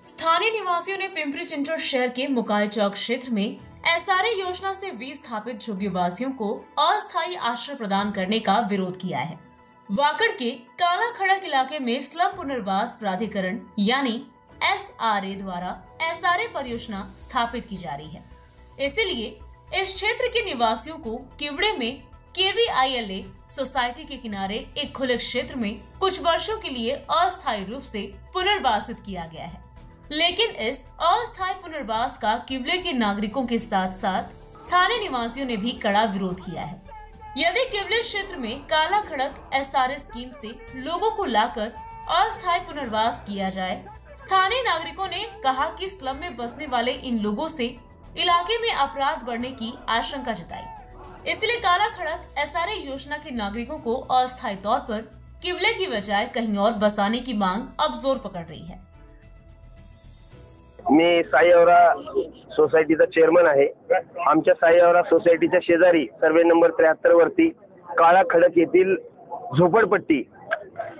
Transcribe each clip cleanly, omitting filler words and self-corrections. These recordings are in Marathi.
स्थानीय निवासियों ने पिंपरी चिंचवड शहर के मुकाई चौक क्षेत्र में एसआरए योजना से 20 स्थापित झुग्गीवासियों को अस्थायी आश्रय प्रदान करने का विरोध किया है। वाकड़ के काला खड़क इलाके में स्लम पुनर्वास प्राधिकरण यानी एसआरए द्वारा एसआरए परियोजना स्थापित की जा रही है। इसलिए इस क्षेत्र के निवासियों को किवड़े में केवीआईएलए सोसाइटी के किनारे एक खुले क्षेत्र में कुछ वर्षों के लिए अस्थायी रूप से पुनर्वासित किया गया है। लेकिन इस अस्थायी पुनर्वास का किवड़े के नागरिकों के साथ साथ स्थानीय निवासियों ने भी कड़ा विरोध किया है। यदि किवड़े क्षेत्र में काला खड़क एसआरए स्कीम से लोगों को लाकर अस्थायी पुनर्वास किया जाए, स्थानीय नागरिकों ने कहा कि स्लम में बसने वाले इन लोगों से इलाके में अपराध बढ़ने की आशंका जताई। इसलिए काला खड़क एसआरए योजना के नागरिकों को अस्थायी तौर पर किवले की बजाय कहीं और बसाने की मांग अब जोर पकड़ रही है। मी साईवरा सोसायटीचा चेअरमन आहे। आमच्या साईवरा सोसायटीच्या शेजारी सर्वे नंबर 73 वरती काळा खडक येथील झोपडपट्टी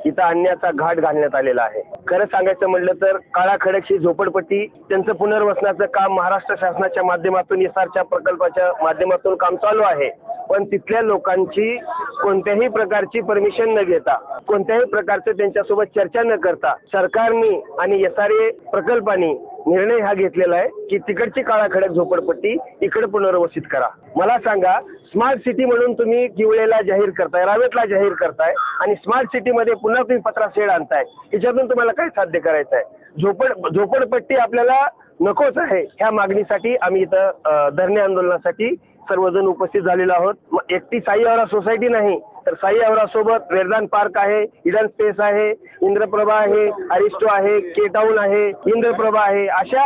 इथं आणण्याचा घाट घालण्यात आलेला आहे। खरं सांगायचं म्हटलं तर काळा खडक ही झोपडपट्टी त्यांचं पुनर्वसनाचं काम महाराष्ट्र शासनाच्या माध्यमातून एसआरच्या प्रकल्पाच्या माध्यमातून काम चालू आहे। पण तिथल्या लोकांची कोणत्याही प्रकारची परमिशन न घेता, कोणत्याही प्रकारचे त्यांच्यासोबत चर्चा न करता सरकारने आणि एसआरए प्रकल्पाने निर्णय हा घेतलेला आहे की तिकडची काळा खडक झोपडपट्टी इकडे पुनर्वसित करा। मला सांगा, स्मार्ट सिटी म्हणून तुम्ही किवळेला जाहीर करताय, रावेतला जाहीर करताय आणि स्मार्ट सिटी मध्ये पुन्हा तुम्ही पत्रा शेड आणताय, याच्यातून तुम्हाला काय साध्य करायचं आहे? झोपडपट्टी आपल्याला नकोच आहे। ह्या मागणीसाठी आम्ही इथं धरणे आंदोलनासाठी सर्वजण उपस्थित झालेलो आहोत। एकटी साईवरा सोसायटी नाही तर साईवरा सोबत वेरदान पार्क आहे, इडन स्पेस आहे, इंद्रप्रभा आहे, अरिस्टो आहे, के टाउन आहे, इंद्रप्रभा आहे, अशा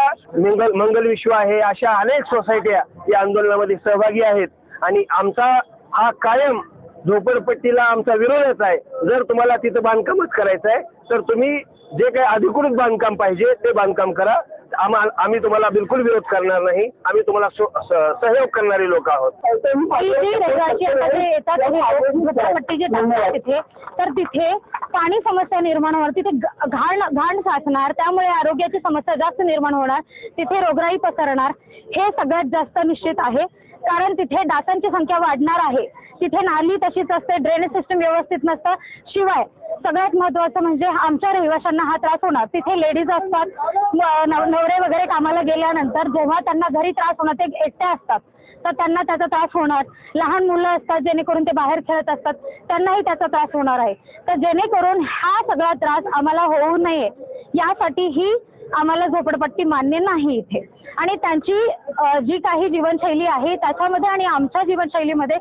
मंगल विश्व आहे, अशा अनेक सोसायट्या या आंदोलनामध्ये सहभागी आहेत। आणि आमचा हा कायम झोपडपट्टीला आमचा विरोधच आहे। जर तुम्हाला तिथं बांधकामच करायचं आहे तर तुम्ही जे काही अधिकृत बांधकाम पाहिजे ते बांधकाम करा। आम्ही तुम्हाला बिलकुल विरोध करणार नाही। आम्ही तुम्हाला सहयोग करणारे लोक आहोत। तिथे पाणी समस्या निर्माण होणार, तिथे घाण साचणार, त्यामुळे आरोग्याची समस्या जास्त निर्माण होणार, तिथे रोगराई पसरणार, हे सगळ्यात जास्त निश्चित आहे। कारण तिथे डासांची संख्या वाढणार आहे, तिथे नाली तशीच असते, ड्रेनेज सिस्टम व्यवस्थित नसतं, शिवाय सगळ्यात महत्वाचं म्हणजे आमच्या रहिवाशांना हा त्रास होणार। तिथे लेडीज असतात, नवरे वगैरे कामाला गेल्यानंतर जेव्हा त्यांना घरी त्रास होणार, ते एकट्या असतात तर त्यांना त्याचा त्रास होणार। लहान मुलं असतात जेणेकरून ते बाहेर खेळत असतात, त्यांनाही त्याचा त्रास होणार आहे। तर जेणेकरून हा सगळा त्रास आम्हाला होऊ नये यासाठी ही आम्हाला झोपडपट्टी मान्य नाही इथे। आणि त्यांची जी काही जीवनशैली आहे त्याच्यामध्ये आणि आमच्या जीवनशैलीमध्ये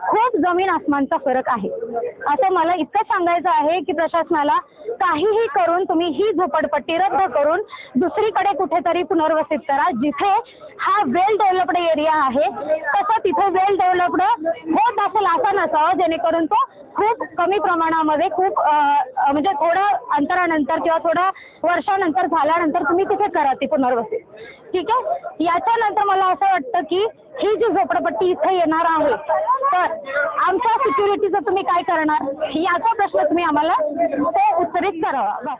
खूप जमीन आसमानचा फरक आहे। असं मला इतकं सांगायचं आहे की प्रशासनाला काहीही करून तुम्ही ही झोपडपट्टी रद्द करून दुसरीकडे कुठेतरी पुनर्वसित करा, जिथे हा वेल डेव्हलप्ड एरिया आहे। तसं तिथे वेल डेव्हलप्ड होत असेल असं नसावं, जेणेकरून तो खूप कमी प्रमाणामध्ये खूप म्हणजे थोड्या अंतरानंतर किंवा थोड्या वर्षानंतर झाल्यानंतर तुम्ही तिथे करा ती पुनर्वसित, ठीक आहे। याच्यानंतर मला असं वाटतं की ही जी झोपडपट्टी इथे येणार आहे तर आमच्या सिक्युरिटीचं तुम्ही काय करणार, याचा प्रश्न तुम्ही आम्हाला ते उत्तरित करावा।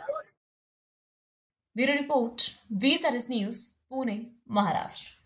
Bureau report, V-SRS news, Pune, Maharashtra.